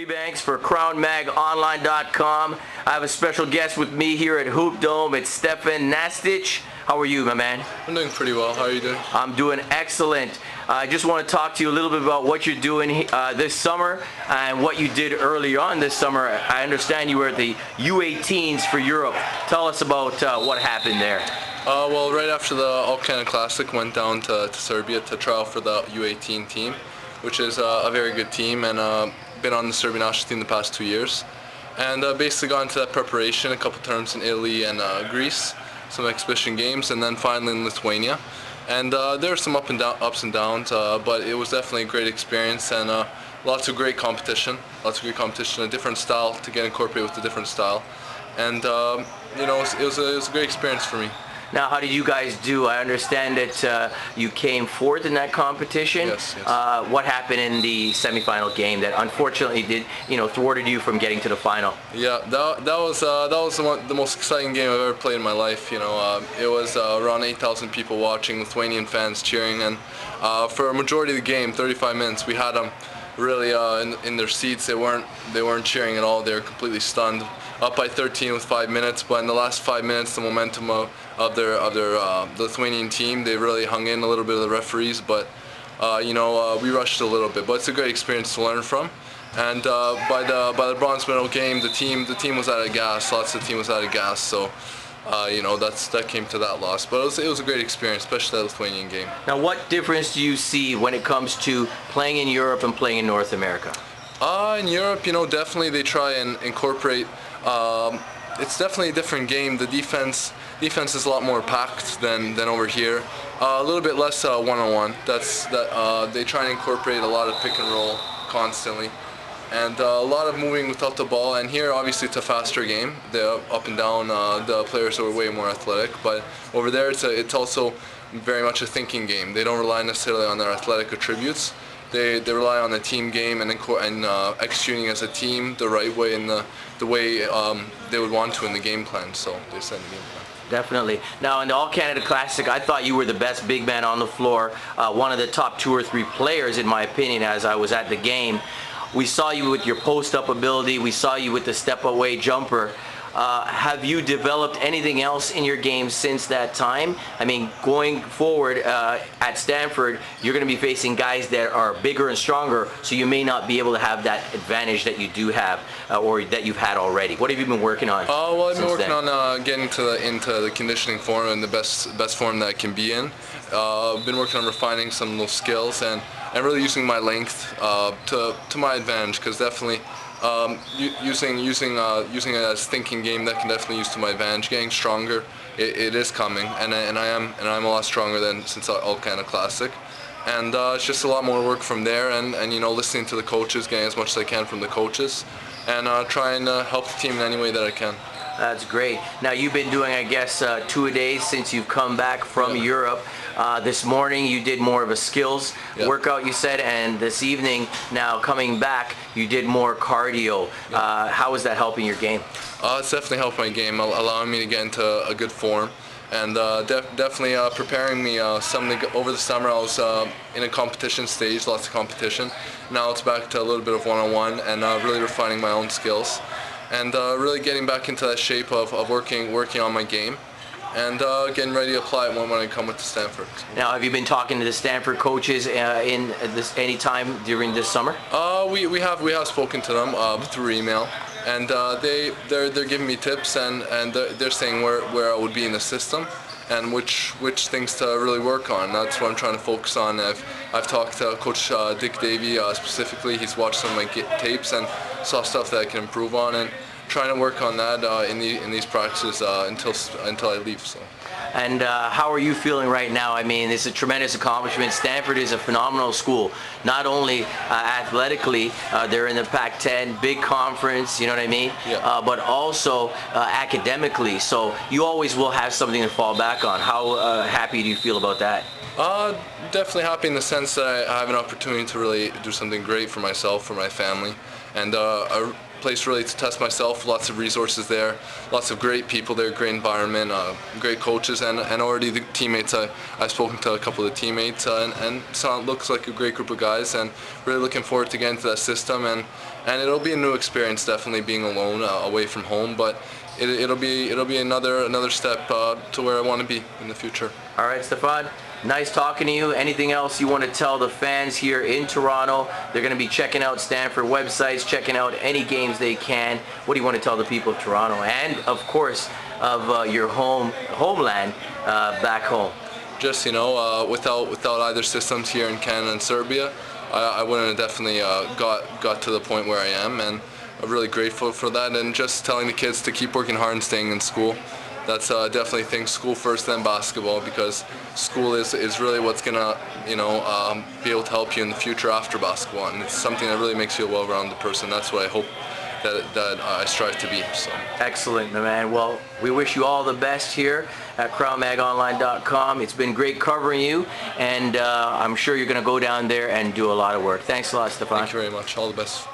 Ebanks for CrownMagOnline.com. I have a special guest with me here at Hoop Dome. It's Stefan Nastic. How are you, my man? I'm doing pretty well. How are you doing? I'm doing excellent. I just want to talk to you a little bit about what you're doing this summer and what you did early on this summer. I understand you were at the U18s for Europe. Tell us about what happened there. Well, right after the All-Canada Classic, went down to Serbia to trial for the U18 team, which is a very good team, and been on the Serbian national team the past 2 years. And basically got into that preparation, a couple terms in Italy and Greece, some exhibition games, and then finally in Lithuania. And there were some ups and downs, but it was definitely a great experience, and lots of great competition, a different style to get incorporated with the different style. And you know, it was a great experience for me. Now, how did you guys do? I understand that you came fourth in that competition. Yes. What happened in the semifinal game that unfortunately thwarted you from getting to the final? Yeah, that was the most exciting game I've ever played in my life. You know, it was around 8,000 people watching, Lithuanian fans cheering, and for a majority of the game, 35 minutes, we had them really in their seats. They weren't cheering at all. They were completely stunned. Up by 13 with 5 minutes, but in the last 5 minutes, the momentum of their Lithuanian team, they really hung in a little bit of the referees, but we rushed a little bit. But it's a great experience to learn from. And by the bronze medal game, the team was out of gas. Lots of the team was out of gas, so that came to that loss. But it was a great experience, especially that Lithuanian game. Now, what difference do you see when it comes to playing in Europe and playing in North America? In Europe, definitely they try and incorporate. It's definitely a different game. The defense is a lot more packed than over here. A little bit less one-on-one. They try and incorporate a lot of pick and roll constantly, and a lot of moving without the ball. And here, obviously, it's a faster game. The up and down, the players are way more athletic. But over there, it's also very much a thinking game. They don't rely necessarily on their athletic attributes. They rely on the team game and executing as a team the right way in the way they would want to in the game plan. So they set the game plan. Definitely. Now, in the All-Canada Classic, I thought you were the best big man on the floor, one of the top 2 or 3 players, in my opinion, as I was at the game. We saw you with your post-up ability. We saw you with the step-away jumper. Have you developed anything else in your game since that time? I mean, going forward at Stanford, you're going to be facing guys that are bigger and stronger, so you may not be able to have that advantage that you do have or that you've had already. What have you been working on? Well, I've been working on getting into the conditioning form and the best form that I can be in. I've been working on refining some of those skills and really using my length to my advantage, because definitely using it as thinking game, that can definitely use to my advantage. Getting stronger, it is coming, and I'm a lot stronger than since All-Canada Classic, and it's just a lot more work from there, and listening to the coaches, getting as much as I can from the coaches, and trying to help the team in any way that I can. That's great. Now, you've been doing, I guess, 2-a-days since you've come back from Europe. This morning you did more of a skills workout, you said, and this evening, now coming back, you did more cardio. How is that helping your game? It's definitely helped my game, allowing me to get into a good form, and definitely preparing me. Over the summer I was in a competition stage, lots of competition. Now it's back to a little bit of one-on-one, and really refining my own skills, and really getting back into that shape of working on my game, and getting ready to apply it when I come with to Stanford. Now, have you been talking to the Stanford coaches any time during this summer? We have spoken to them through email, and they're giving me tips, and they're saying where I would be in the system, and which things to really work on. That's what I'm trying to focus on. I've talked to Coach Dick Davey specifically. He's watched some of my tapes and saw stuff that I can improve on, and trying to work on that in these practices until I leave. So. And how are you feeling right now? I mean, it's a tremendous accomplishment. Stanford is a phenomenal school. Not only athletically, they're in the Pac-10, big conference, you know what I mean? Yeah. But also academically. So you always will have something to fall back on. How happy do you feel about that? Definitely happy in the sense that I have an opportunity to really do something great for myself, for my family, and place really to test myself. Lots of resources there, lots of great people there, great environment, great coaches, and already the teammates. I've spoken to a couple of the teammates, and so it looks like a great group of guys, and really looking forward to getting to that system. And it'll be a new experience, definitely being alone, away from home, but it'll be another step to where I want to be in the future. All right, Stefan. Nice talking to you. Anything else you want to tell the fans here in Toronto? They're going to be checking out Stanford websites, checking out any games they can. What do you want to tell the people of Toronto and, of course, of your homeland back home? Just, without either systems here in Canada and Serbia, I wouldn't have definitely got to the point where I am, and I'm really grateful for that. And just telling the kids to keep working hard and staying in school. That's definitely think school first, then basketball, because school is really what's gonna be able to help you in the future after basketball, and it's something that really makes you a well-rounded person. That's what I hope that I strive to be. So. Excellent, my man. Well, we wish you all the best here at CrownMagOnline.com. It's been great covering you, and I'm sure you're going to go down there and do a lot of work. Thanks a lot, Stefan. Thank you very much. All the best.